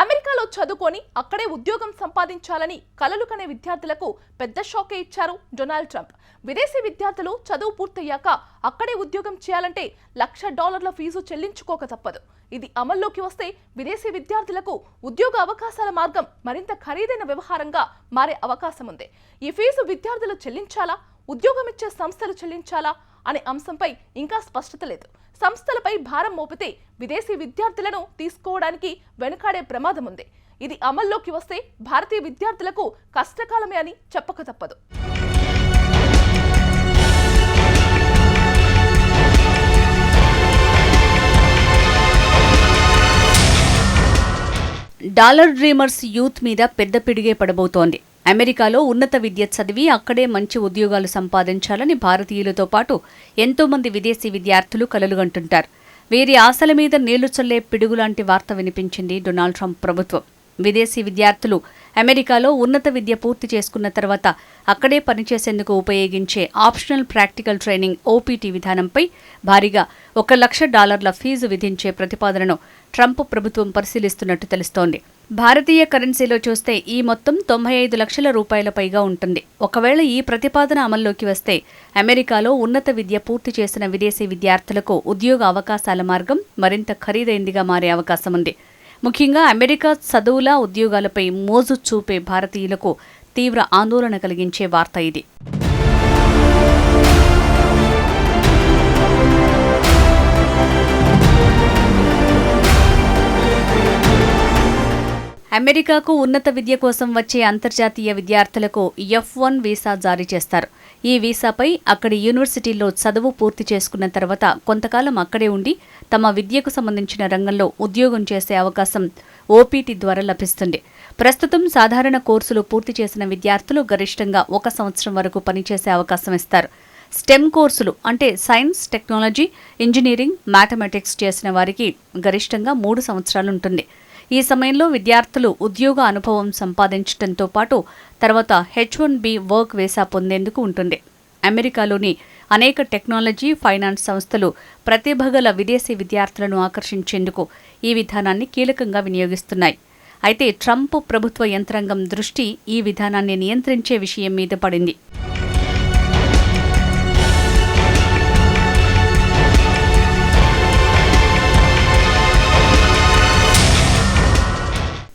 అమెరికాలో చదువుకొని అక్కడే ఉద్యోగం సంపాదించాలని కలలు కనే విద్యార్థులకు పెద్ద షాకే ఇచ్చారు డొనాల్డ్ ట్రంప్. విదేశీ విద్యార్థులు చదువు పూర్తయ్యాక అక్కడే ఉద్యోగం చేయాలంటే $1,00,000 ఫీజు చెల్లించుకోక తప్పదు. ఇది అమల్లోకి వస్తే విదేశీ విద్యార్థులకు ఉద్యోగ అవకాశాల మార్గం మరింత ఖరీదైన వ్యవహారంగా మారే అవకాశం ఉంది. ఈ ఫీజు విద్యార్థులు చెల్లించాలా, ఉద్యోగం ఇచ్చే సంస్థలు చెల్లించాలా అనే అంశంపై ఇంకా స్పష్టత లేదు. సంస్థలపై భారం మోపితే విదేశీ విద్యార్థులను తీసుకోవడానికి వెనుకాడే ప్రమాదం ఉంది. ఇది అమల్లోకి వస్తే భారతీయ విద్యార్థులకు కష్టకాలమే అని చెప్పక తప్పదు. డాలర్ డ్రీమర్స్ యూత్ మీద పెద్ద పిడిగే పడబోతోంది. అమెరికాలో ఉన్నత విద్య చదివి అక్కడే మంచి ఉద్యోగాలు సంపాదించాలని భారతీయులతో పాటు ఎంతోమంది విదేశీ విద్యార్థులు కలలుగంటుంటారు. వీరి ఆశల మీద నీళ్లు చల్లే పిడుగులాంటి వార్త వినిపించింది డొనాల్డ్ ట్రంప్ ప్రభుత్వం. విదేశీ విద్యార్థులు అమెరికాలో ఉన్నత విద్య పూర్తి చేసుకున్న తర్వాత అక్కడే పనిచేసేందుకు ఉపయోగించే ఆప్షనల్ ప్రాక్టికల్ ట్రైనింగ్ ఓపీటీ విధానంపై భారీగా $1,00,000 ఫీజు విధించే ప్రతిపాదనను ట్రంప్ ప్రభుత్వం పరిశీలిస్తున్నట్టు తెలుస్తోంది. భారతీయ కరెన్సీలో చూస్తే ఈ మొత్తం $95 లక్షల పైగా ఉంటుంది. ఒకవేళ ఈ ప్రతిపాదన అమల్లోకి వస్తే అమెరికాలో ఉన్నత విద్య పూర్తి చేసిన విదేశీ విద్యార్థులకు ఉద్యోగ అవకాశాల మార్గం మరింత ఖరీదైందిగా మారే అవకాశం ఉంది. ముఖ్యంగా అమెరికా చదువుల ఉద్యోగాలపై మోజు చూపే భారతీయులకు తీవ్ర ఆందోళన కలిగించే వార్త ఇది. అమెరికాకు ఉన్నత విద్య కోసం వచ్చే అంతర్జాతీయ విద్యార్థులకు F1 వీసా జారీ చేస్తారు. ఈ వీసాపై అక్కడి యూనివర్సిటీల్లో చదువు పూర్తి చేసుకున్న తర్వాత కొంతకాలం అక్కడే ఉండి తమ విద్యకు సంబంధించిన రంగంలో ఉద్యోగం చేసే అవకాశం ఓపీటీ ద్వారా లభిస్తుంది. ప్రస్తుతం సాధారణ కోర్సులు పూర్తి చేసిన విద్యార్థులు గరిష్టంగా 1 సంవత్సరం వరకు పనిచేసే అవకాశం ఇస్తారు. స్టెమ్ కోర్సులు అంటే సైన్స్, టెక్నాలజీ, ఇంజనీరింగ్, మ్యాథమెటిక్స్ చేసిన వారికి గరిష్టంగా 3 సంవత్సరాలుంటుంది. ఈ సమయంలో విద్యార్థులు ఉద్యోగ అనుభవం సంపాదించడంతో పాటు తర్వాత H1B వర్క్ వీసా పొందేందుకు ఉంటుంది. అమెరికాలోని అనేక టెక్నాలజీ, ఫైనాన్స్ సంస్థలు ప్రతిభగల విదేశీ విద్యార్థులను ఆకర్షించేందుకు ఈ విధానాన్ని కీలకంగా వినియోగిస్తున్నాయి. అయితే ట్రంప్ ప్రభుత్వ యంత్రాంగం దృష్టి ఈ విధానాన్ని నియంత్రించే విషయం మీద పడింది.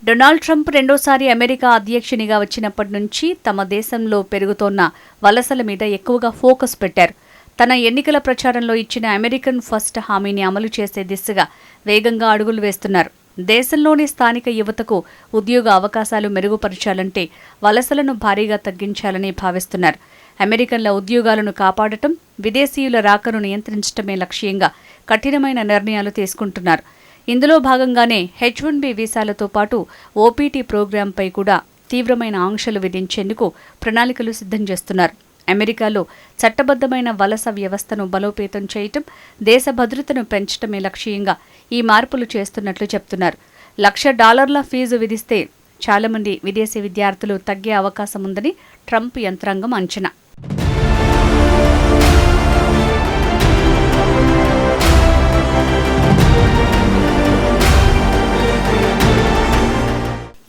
డొనాల్డ్ ట్రంప్ రెండోసారి అమెరికా అధ్యక్షునిగా వచ్చినప్పటి నుంచి తమ దేశంలో పెరుగుతోన్న వలసల మీద ఎక్కువగా ఫోకస్ పెట్టారు. తన ఎన్నికల ప్రచారంలో ఇచ్చిన అమెరికన్ ఫస్ట్ హామీని అమలు చేసే దిశగా వేగంగా అడుగులు వేస్తున్నారు. దేశంలోని స్థానిక యువతకు ఉద్యోగ అవకాశాలు మెరుగుపరచాలంటే వలసలను భారీగా తగ్గించాలని భావిస్తున్నారు. అమెరికన్ల ఉద్యోగాలను కాపాడటం, విదేశీయుల రాకను నియంత్రించడమే లక్ష్యంగా కఠినమైన నిర్ణయాలు తీసుకుంటున్నారు. ఇందులో భాగంగానే H1B వీసాలతో పాటు ఓపీటీ ప్రోగ్రాంపై కూడా తీవ్రమైన ఆంక్షలు విధించేందుకు ప్రణాళికలు సిద్ధం చేస్తున్నారు. అమెరికాలో చట్టబద్ధమైన వలస వ్యవస్థను బలోపేతం చేయటం, దేశ భద్రతను పెంచటమే లక్ష్యంగా ఈ మార్పులు చేస్తున్నట్లు చెప్తున్నారు. $1,00,000 ఫీజు విధిస్తే చాలామంది విదేశీ విద్యార్థులు తగ్గే అవకాశం ఉందని ట్రంప్ యంత్రాంగం అంచనా.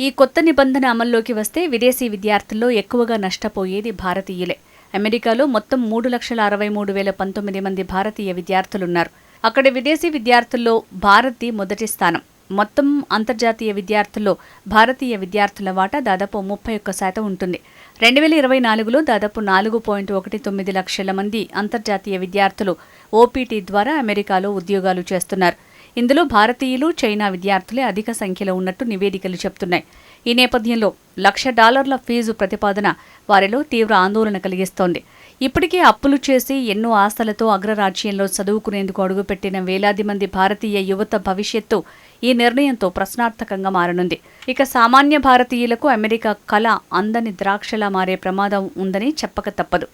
ఈ కొత్త నిబంధన అమల్లోకి వస్తే విదేశీ విద్యార్థుల్లో ఎక్కువగా నష్టపోయేది భారతీయులే. అమెరికాలో మొత్తం 3,63,019 మంది భారతీయ విద్యార్థులున్నారు. అక్కడి విదేశీ విద్యార్థుల్లో భారత్ది మొదటి స్థానం. మొత్తం అంతర్జాతీయ విద్యార్థుల్లో భారతీయ విద్యార్థుల వాటా దాదాపు 31% ఉంటుంది. 2024లో దాదాపు 4.19 లక్షల మంది అంతర్జాతీయ విద్యార్థులు ఓపీటీ ద్వారా అమెరికాలో ఉద్యోగాలు చేస్తున్నారు. ఇందులో భారతీయులు, చైనా విద్యార్థులే అధిక సంఖ్యలో ఉన్నట్టు నివేదికలు చెప్తున్నాయి. ఈ నేపథ్యంలో $1,00,000 ఫీజు ప్రతిపాదన వారిలో తీవ్ర ఆందోళన కలిగిస్తోంది. ఇప్పటికే అప్పులు చేసి ఎన్నో ఆశలతో అగ్రరాజ్యంలో చదువుకునేందుకు అడుగుపెట్టిన వేలాది మంది భారతీయ యువత భవిష్యత్తు ఈ నిర్ణయంతో ప్రశ్నార్థకంగా మారనుంది. ఇక సామాన్య భారతీయులకు అమెరికా కళ అందని ద్రాక్షలా మారే ప్రమాదం ఉందని చెప్పక తప్పదు.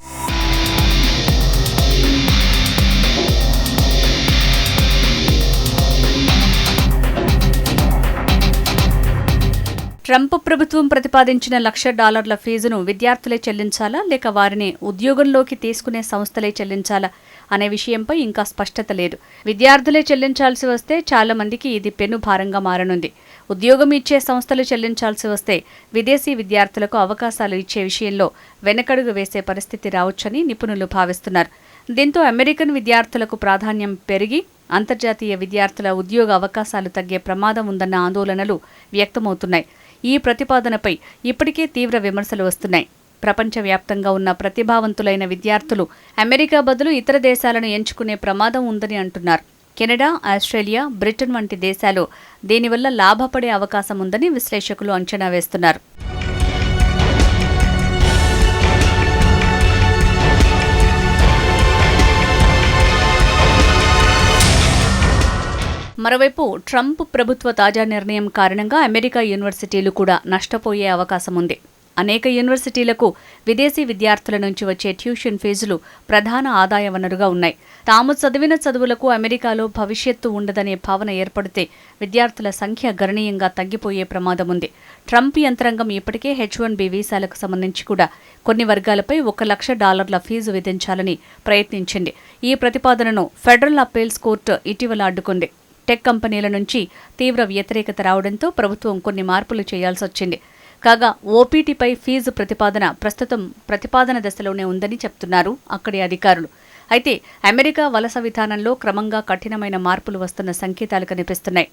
ట్రంప్ ప్రభుత్వం ప్రతిపాదించిన $1,00,000 ఫీజును విద్యార్థులే చెల్లించాలా లేక వారిని ఉద్యోగంలోకి తీసుకునే సంస్థలే చెల్లించాలా అనే విషయంపై ఇంకా స్పష్టత లేదు. విద్యార్థులే చెల్లించాల్సి వస్తే చాలా మందికి ఇది పెను భారంగా మారనుంది. ఉద్యోగం ఇచ్చే సంస్థలు చెల్లించాల్సి వస్తే విదేశీ విద్యార్థులకు అవకాశాలు ఇచ్చే విషయంలో వెనకడుగు వేసే పరిస్థితి రావచ్చని నిపుణులు భావిస్తున్నారు. దీంతో అమెరికన్ విద్యార్థులకు ప్రాధాన్యం పెరిగి అంతర్జాతీయ విద్యార్థుల ఉద్యోగ అవకాశాలు తగ్గే ప్రమాదం ఉందన్న ఆందోళనలు వ్యక్తమవుతున్నాయి. ఈ ప్రతిపాదనపై ఇప్పటికే తీవ్ర విమర్శలు వస్తున్నాయి. ప్రపంచవ్యాప్తంగా ఉన్న ప్రతిభావంతులైన విద్యార్థులు అమెరికా బదులు ఇతర దేశాలను ఎంచుకునే ప్రమాదం ఉందని అంటున్నారు. కెనడా, ఆస్ట్రేలియా, బ్రిటన్ వంటి దేశాలు దీనివల్ల లాభపడే అవకాశం ఉందని విశ్లేషకులు అంచనా వేస్తున్నారు. మరోవైపు ట్రంప్ ప్రభుత్వ తాజా నిర్ణయం కారణంగా అమెరికా యూనివర్సిటీలు కూడా నష్టపోయే అవకాశం ఉంది. అనేక యూనివర్సిటీలకు విదేశీ విద్యార్థుల నుంచి వచ్చే ట్యూషన్ ఫీజులు ప్రధాన ఆదాయ వనరుగా ఉన్నాయి. తాము చదివిన చదువులకు అమెరికాలో భవిష్యత్తు ఉండదనే భావన ఏర్పడితే విద్యార్థుల సంఖ్య గణనీయంగా తగ్గిపోయే ప్రమాదం ఉంది. ట్రంప్ యంత్రాంగం ఇప్పటికే H-1B వీసాలకు సంబంధించి కూడా కొన్ని వర్గాలపై $1,00,000 ఫీజు విధించాలని ప్రయత్నించింది. ఈ ప్రతిపాదనను ఫెడరల్ అప్పీల్స్ కోర్టు ఇటీవల అడ్డుకుంది. టెక్ కంపెనీల నుంచి తీవ్ర వ్యతిరేకత రావడంతో ప్రభుత్వం కొన్ని మార్పులు చేయాల్సొచ్చింది. కాగా ఓపీటీపై ఫీజు ప్రస్తుతం ప్రతిపాదన దశలోనే ఉందని చెప్తున్నారు అక్కడి అధికారులు. అయితే అమెరికా వలస విధానంలో క్రమంగా కఠినమైన మార్పులు వస్తున్న సంకేతాలు కనిపిస్తున్నాయి.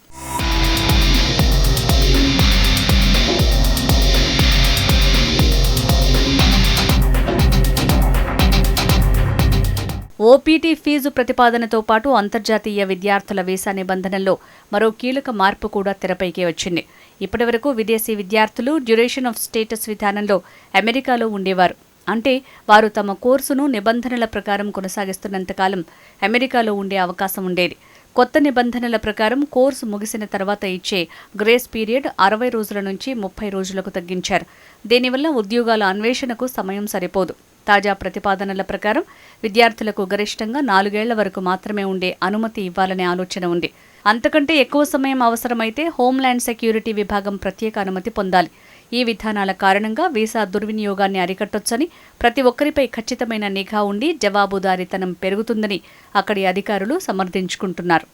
ఓపీటీ ఫీజు ప్రతిపాదనతో పాటు అంతర్జాతీయ విద్యార్థుల వీసా నిబంధనల్లో మరో కీలక మార్పు కూడా తెరపైకి వచ్చింది. ఇప్పటివరకు విదేశీ విద్యార్థులు డ్యూరేషన్ ఆఫ్ స్టేటస్ విధానంలో అమెరికాలో ఉండేవారు. అంటే వారు తమ కోర్సును నిబంధనల ప్రకారం కొనసాగిస్తున్నంతకాలం అమెరికాలో ఉండే అవకాశం ఉండేది. కొత్త నిబంధనల ప్రకారం కోర్సు ముగిసిన తర్వాత ఇచ్చే గ్రేస్ పీరియడ్ 60 రోజుల నుంచి 30 రోజులకు తగ్గించారు. దీనివల్ల ఉద్యోగాల అన్వేషణకు సమయం సరిపోదు. తాజా ప్రతిపాదనల ప్రకారం విద్యార్థులకు గరిష్టంగా 4 ఏళ్ల వరకు మాత్రమే ఉండే అనుమతి ఇవ్వాలనే ఆలోచన ఉంది. అంతకంటే ఎక్కువ సమయం అవసరమైతే హోంల్యాండ్ సెక్యూరిటీ విభాగం ప్రత్యేక అనుమతి పొందాలి. ఈ విధానాల కారణంగా వీసా దుర్వినియోగాన్ని అరికట్టొచ్చని, ప్రతి ఒక్కరిపై ఖచ్చితమైన నిఘా ఉండి జవాబుదారీతనం పెరుగుతుందని అక్కడి అధికారులు సమర్థించుకుంటున్నారు.